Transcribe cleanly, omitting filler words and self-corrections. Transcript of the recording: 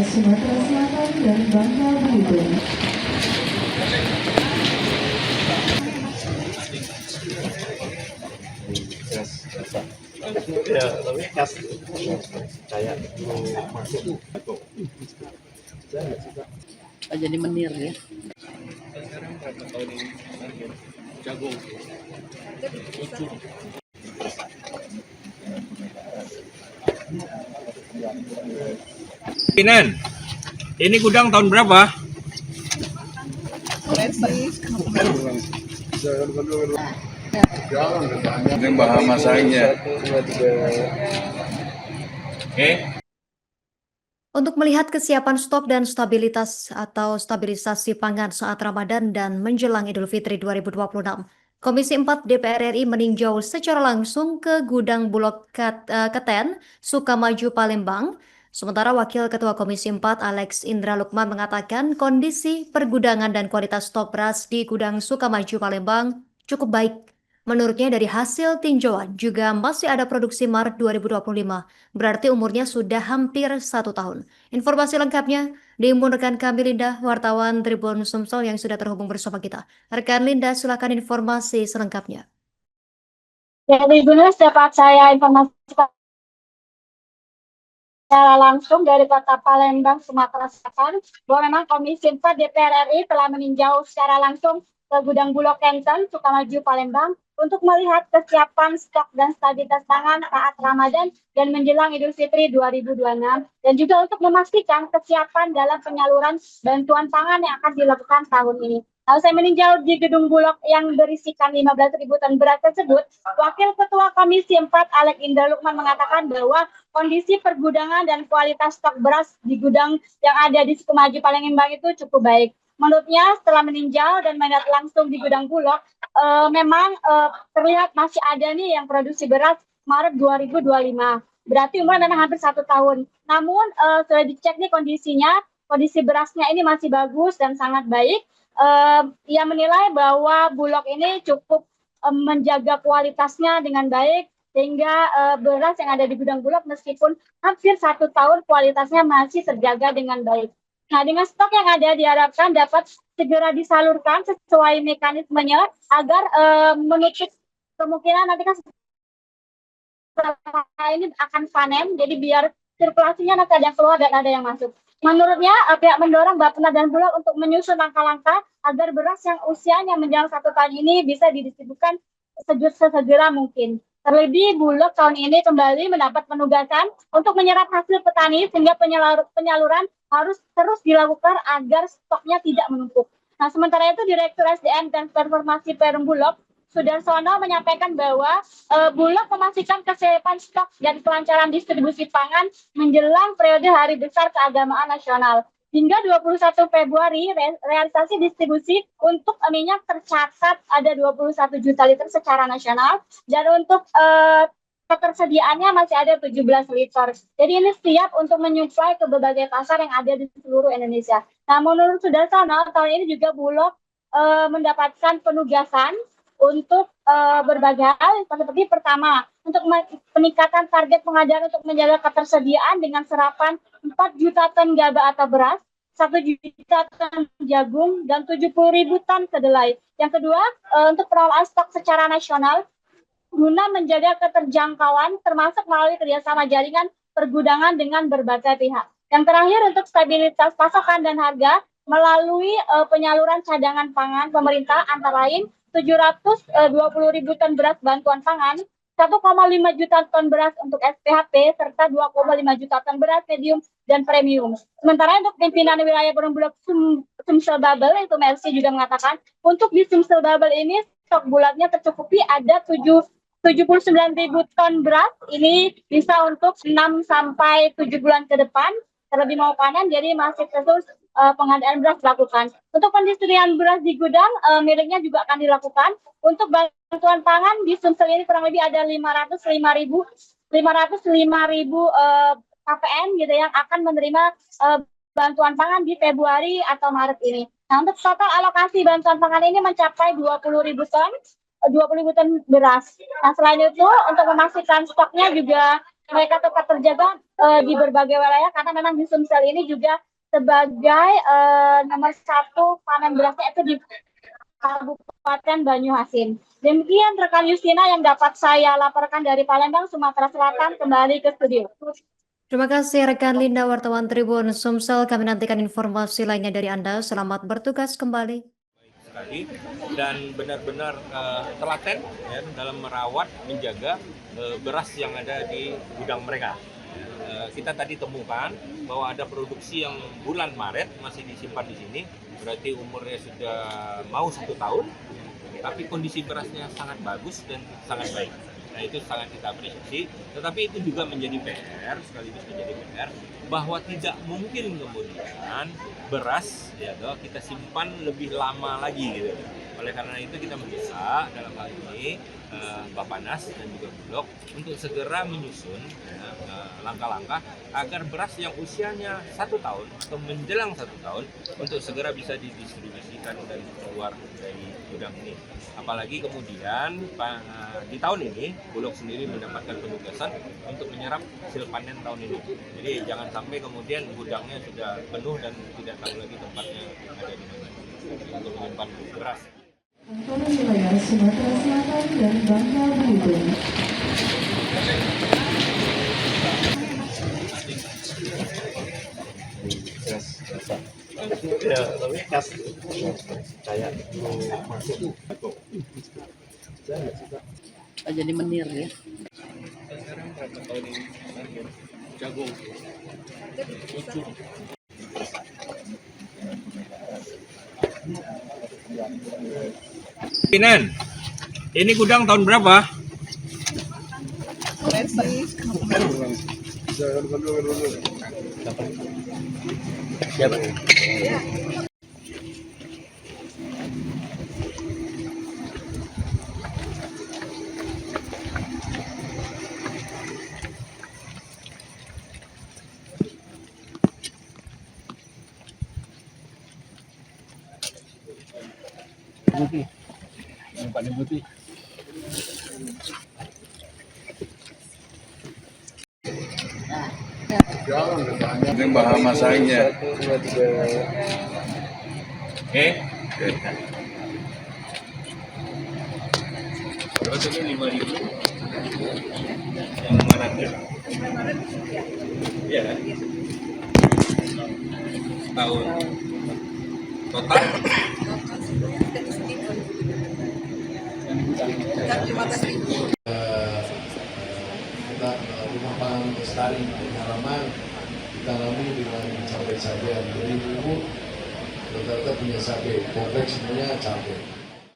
Sumatera Selatan dan Bangka Belitung. Ya, tapi khas kayak masuk. Jadi menir ya. Sekarang berapa tahun ini? Jagung. Pinan, ini gudang tahun berapa? Ini bahan masaknya. Oke. Untuk melihat kesiapan stok dan stabilitas atau stabilisasi pangan saat Ramadan dan menjelang Idul Fitri 2026, Komisi 4 DPR RI meninjau secara langsung ke gudang Bulog Keten, Sukamaju, Palembang. Sementara Wakil Ketua Komisi 4 Alex Indra Lukman mengatakan kondisi pergudangan dan kualitas stok beras di gudang Sukamaju, Palembang cukup baik. Menurutnya dari hasil tinjauan juga masih ada produksi Maret 2025. Berarti umurnya sudah hampir 1 tahun. Informasi lengkapnya diimpun rekan kami Linda, wartawan Tribun Sumsel yang sudah terhubung bersama kita. Rekan Linda, silakan informasi selengkapnya. Jadi Gunus dapat saya informasikan secara langsung dari Kota Palembang, Sumatera Selatan, bahwa memang Komisi 4 DPR RI telah meninjau secara langsung ke gudang Bulog Kenten, Sukamaju, Palembang, untuk melihat kesiapan stok dan stabilitas pangan saat Ramadan dan menjelang Idul Fitri 2026, dan juga untuk memastikan kesiapan dalam penyaluran bantuan pangan yang akan dilakukan tahun ini. Lalu saya meninjau di gedung Bulog yang berisikan 15.000 ton beras tersebut. Wakil Ketua Komisi 4 Alex Indra Lukman mengatakan bahwa kondisi pergudangan dan kualitas stok beras di gudang yang ada di Sukamaju, Palembang itu cukup baik. Menurutnya setelah meninjau dan melihat langsung di gudang Bulog, memang terlihat masih ada nih yang produksi beras Maret 2025. Berarti umurnya memang hampir 1 tahun. Namun sudah dicek nih kondisi berasnya ini masih bagus dan sangat baik. Ia menilai bahwa Bulog ini cukup menjaga kualitasnya dengan baik, sehingga beras yang ada di gudang Bulog meskipun hampir 1 tahun kualitasnya masih terjaga dengan baik. Nah, dengan stok yang ada diharapkan dapat segera disalurkan sesuai mekanismenya agar menutup kemungkinan nanti kan ini akan panen, jadi biar sirkulasinya nanti ada yang keluar dan ada yang masuk. Menurutnya, pihak mendorong Bappenas dan Bulog untuk menyusun langkah-langkah agar beras yang usianya menjelang 1 tahun ini bisa didistribusikan sesegera mungkin. Terlebih, Bulog tahun ini kembali mendapat penugasan untuk menyerap hasil petani sehingga penyaluran harus terus dilakukan agar stoknya tidak menumpuk. Nah, sementara itu Direktur SDM dan Transformasi Perum Bulog, Sudarsono, menyampaikan bahwa Bulog memastikan kesiapan stok dan kelancaran distribusi pangan menjelang periode Hari Besar Keagamaan Nasional. Hingga 21 Februari, realisasi distribusi untuk minyak tercatat ada 21 juta liter secara nasional, dan untuk ketersediaannya masih ada 17 liter. Jadi ini siap untuk menyuplai ke berbagai pasar yang ada di seluruh Indonesia. Nah, menurut Sudarsono, tahun ini juga Bulog mendapatkan penugasan untuk berbagai hal, seperti pertama, untuk peningkatan target pengadaan untuk menjaga ketersediaan dengan serapan 4 juta ton gabah atau beras, 1 juta ton jagung, dan 70.000 ton kedelai. Yang kedua, untuk pengelolaan stok secara nasional, guna menjaga keterjangkauan termasuk melalui kerjasama jaringan pergudangan dengan berbagai pihak. Yang terakhir, untuk stabilitas pasokan dan harga melalui penyaluran cadangan pangan pemerintah, antara lain 720.000 ton beras bantuan pangan, 1,5 juta ton beras untuk SPHP, serta 2,5 juta ton beras medium dan premium. Sementara untuk pimpinan wilayah Perum Bulog Sumsel Babel, itu Mercy juga mengatakan, untuk di Sumsel Babel ini stok bulatnya tercukupi ada 79.000 ton beras, ini bisa untuk 6 sampai 7 bulan ke depan, terlebih mau panen, jadi masih terus pengadaan beras dilakukan. Untuk pendistribusian beras di gudang miliknya juga akan dilakukan. Untuk bantuan pangan di Sumsel ini kurang lebih ada 505.000 KPN gitu yang akan menerima bantuan pangan di Februari atau Maret ini. Nah, untuk total alokasi bantuan pangan ini mencapai 20.000 ton beras. Nah, selain itu untuk memastikan stoknya juga mereka tetap terjaga di berbagai wilayah karena memang di Sumsel ini juga sebagai nomor satu panen berasnya itu di Kabupaten Banyuasin. Demikian rekan Justina yang dapat saya laporkan dari Palembang, Sumatera Selatan, kembali ke studio. Terima kasih rekan Linda, wartawan Tribun Sumsel. Kami nantikan informasi lainnya dari Anda. Selamat bertugas kembali. Sekali dan benar-benar telaten ya, dalam merawat, menjaga beras yang ada di gudang mereka. Kita tadi temukan bahwa ada produksi yang bulan Maret masih disimpan di sini, berarti umurnya sudah mau 1 tahun, tapi kondisi berasnya sangat bagus dan sangat baik. Nah, itu sangat kita apresiasi, tetapi itu juga menjadi PR, sekaligus menjadi PR, bahwa tidak mungkin kemudian beras ya kita simpan lebih lama lagi gitu. Oleh karena itu kita mendesak dalam hal ini Bappenas dan juga Bulog untuk segera menyusun langkah-langkah agar beras yang usianya 1 tahun atau menjelang 1 tahun untuk segera bisa didistribusikan dan keluar dari gudang ini. Apalagi kemudian di tahun ini Bulog sendiri mendapatkan penugasan untuk menyerap hasil panen tahun ini. Jadi jangan sampai kemudian gudangnya sudah penuh dan tidak tahu lagi tempatnya ada di mana untuk menyimpan beras. Pantauan wilayah Sumatera Selatan dan Bangka Belitung. Ya, tapi kas kayak masuk. Jadi menir ya. Sekarang berapa tahun ini? Jagung. Lucu. Pinan, ini gudang tahun berapa? Siapa? Putih. Yang paling putih. Ini bahan masaknya. Berapa tadi 5.000? Yang mana tuh? Iya kan? Tahun total? Kita rumah pangan lestari di halaman ditanami dengan cabai saja. Jadi ibu rata-rata punya cabai, kompleks semuanya cabai.